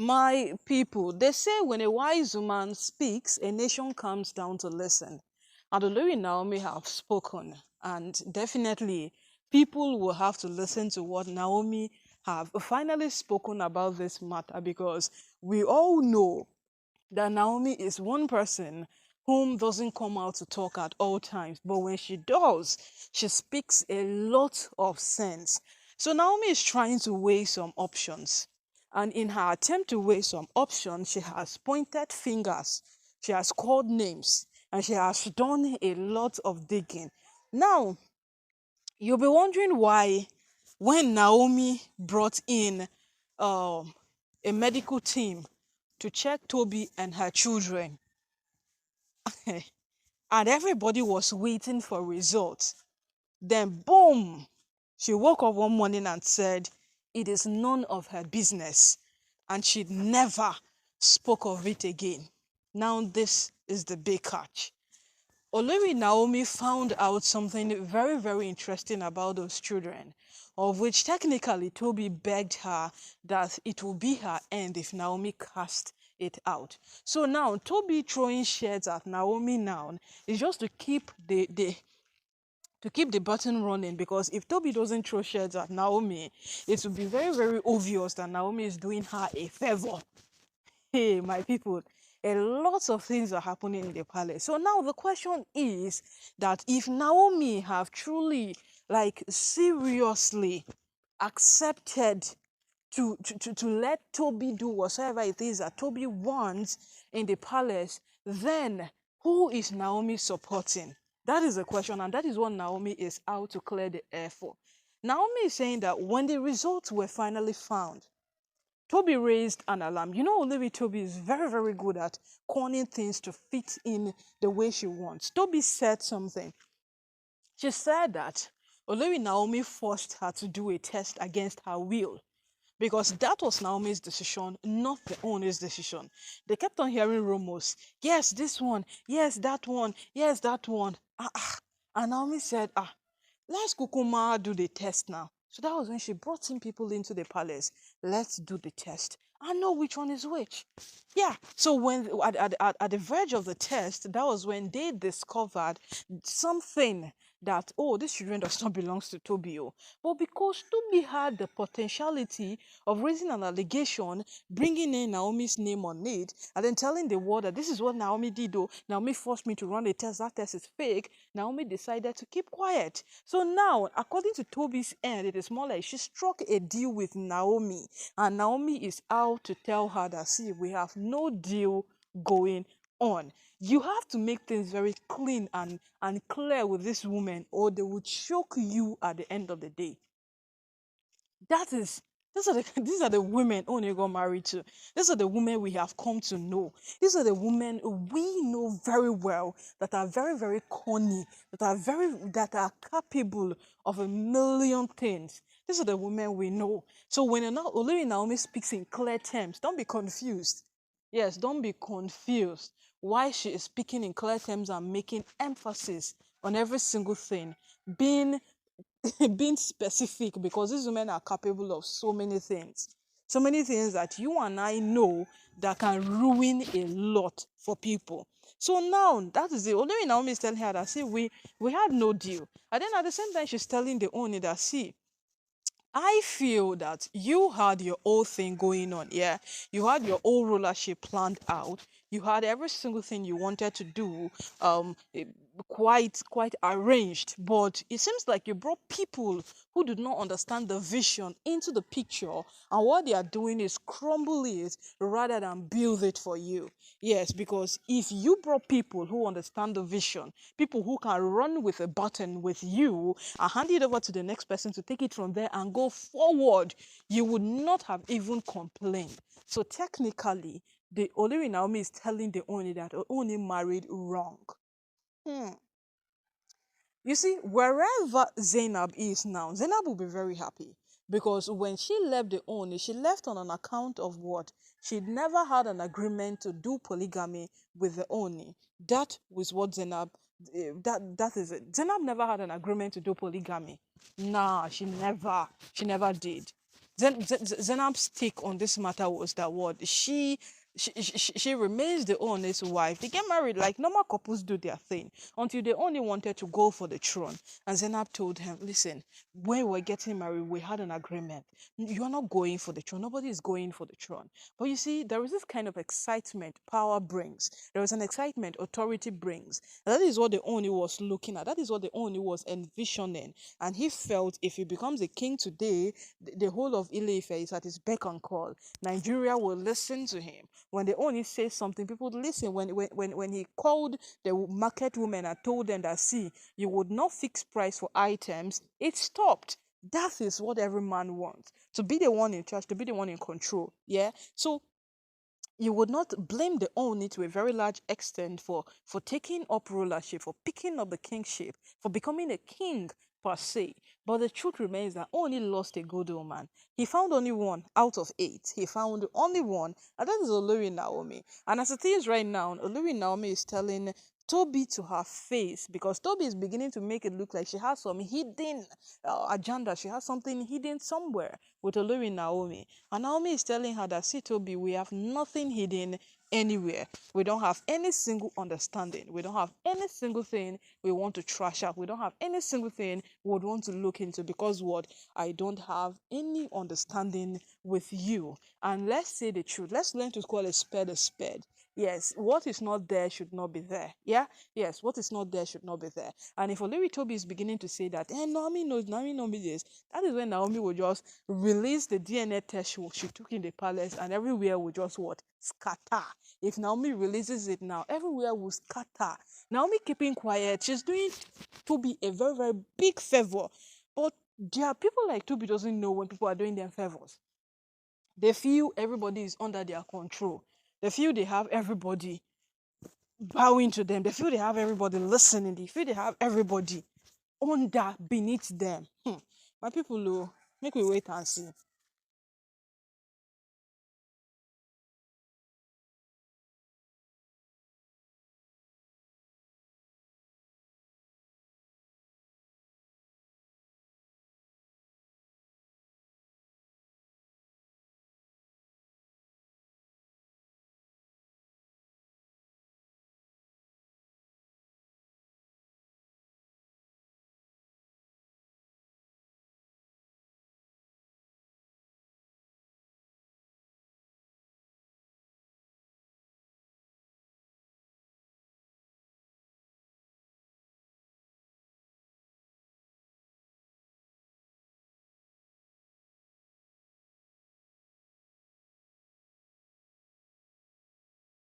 My people, they say when a wise woman speaks, a nation comes down to listen. And Olori and Naomi have spoken, and definitely people will have to listen to what Naomi have finally spoken about this matter, because we all know that Naomi is one person whom doesn't come out to talk at all times, but when she does, she speaks a lot of sense. So Naomi is trying to weigh some options. And in her attempt to weigh some options, she has pointed fingers, she has called names, and she has done a lot of digging. Now, you'll be wondering why, when Naomi brought in um, a medical team to check Toby and her children, and everybody was waiting for results. Then, boom, she woke up one morning and said it is none of her business, and she never spoke of it again. Now, this is the big catch. Olori Naomi found out something very, very interesting about those children, of which technically Toby begged her that it will be her end if Naomi cast it out. So now Toby throwing shades at Naomi now is just to keep the button running, because if Toby doesn't throw shades at Naomi, it will be very, very obvious that Naomi is doing her a favor. Hey, my people, a lot of things are happening in the palace. So now the question is that if Naomi have truly, like, seriously accepted to let Toby do whatever it is that Toby wants in the palace, then who is Naomi supporting? That is the question, and that is what Naomi is out to clear the air for. Naomi is saying that when the results were finally found, Toby raised an alarm. You know, Olivia Toby is very, very good at cornering things to fit in the way she wants. Toby said something. She said that Olivia Naomi forced her to do a test against her will, because that was Naomi's decision, not the owner's decision. They kept on hearing rumors. Yes, this one. Yes, that one. Yes, that one. And Naomi said, let's Kukuma do the test now. So that was when she brought in people into the palace. Let's do the test. I know which one is which. Yeah. So when at the verge of the test, that was when they discovered something that, oh, this children does not belong to Toby. Oh. But because Toby had the potentiality of raising an allegation, bringing in Naomi's name on it, and then telling the world that this is what Naomi did. Oh, Naomi forced me to run a test. That test is fake. Naomi decided to keep quiet. So now, according to Toby's end, it is more like she struck a deal with Naomi, and Naomi is out to tell her that, see, we have no deal going on. You have to make things very clean and clear with this woman, or they will choke you at the end of the day. That is, these are the women Oni got married to. These are the women we have come to know. These are the women we know very well, that are very, very corny, that are capable of a million things. These are the women we know. So when Olori Naomi speaks in clear terms, don't be confused. Yes, don't be confused why she is speaking in clear terms and making emphasis on every single thing, being being specific, because these women are capable of so many things that you and I know that can ruin a lot for people. So now that is it. Although Naomi is telling her that, see, we had no deal, and then at the same time she's telling the owner that, see, I feel that you had your own thing going on. Yeah, you had your own rulership planned out. You had every single thing you wanted to do, quite arranged. But it seems like you brought people who did not understand the vision into the picture, and what they are doing is crumble it rather than build it for you. Yes, because if you brought people who understand the vision, people who can run with a button with you and hand it over to the next person to take it from there and go forward, you would not have even complained. So technically, the Olori Naomi is telling the Oni that Oni married wrong. Hmm. You see, wherever Zainab is now, Zainab will be very happy, because when she left the Oni, she left on an account of what? She'd never had an agreement to do polygamy with the Oni. That was what Zainab, that is it. Zainab never had an agreement to do polygamy. Nah, she never did. Zainab's take on this matter was that what she remains the owner's wife. They get married like normal couples do their thing until they only wanted to go for the throne. And Zainab told him, listen, when we were getting married, we had an agreement. You're not going for the throne. Nobody is going for the throne. But you see, there is this kind of excitement power brings. There is an excitement authority brings. And that is what the Oni was looking at. That is what the Oni was envisioning. And he felt if he becomes a king today, the whole of Ile-Ife is at his beck and call. Nigeria will listen to him. When the Oni says something, people would listen. When he called the market women and told them that, see, you would not fix price for items, it stopped. That is what every man wants. To be the one in charge, to be the one in control. Yeah. So you would not blame the Oni to a very large extent for taking up rulership, for picking up the kingship, for becoming a king per se. But the truth remains that Oni lost a good woman. He found only one out of 8. He found only one, and that is Olori Naomi. And as it is right now, Olori Naomi is telling Toby to her face, because Toby is beginning to make it look like she has some hidden agenda. She has something hidden somewhere with Olori Naomi. And Naomi is telling her that, see, Toby, we have nothing hidden anywhere. We don't have any single understanding. We don't have any single thing we want to trash out. We don't have any single thing we would want to look into, because what? I don't have any understanding with you. And let's say the truth. Let's learn to call a spade a spade. Yes, what is not there should not be there. Yeah? Yes, what is not there should not be there. And if Olori Toby is beginning to say that, Naomi knows, Naomi knows this, that is when Naomi will just release the DNA test she took in the palace, and everywhere will just what? Scatter. If Naomi releases it now, everywhere will scatter. Naomi keeping quiet, she's doing Toby a very, very big favor. But there are people like Toby doesn't know when people are doing them favors. They feel everybody is under their control. They feel they have everybody bowing to them. They feel they have everybody listening. They feel they have everybody under beneath them. My people, make we wait and see.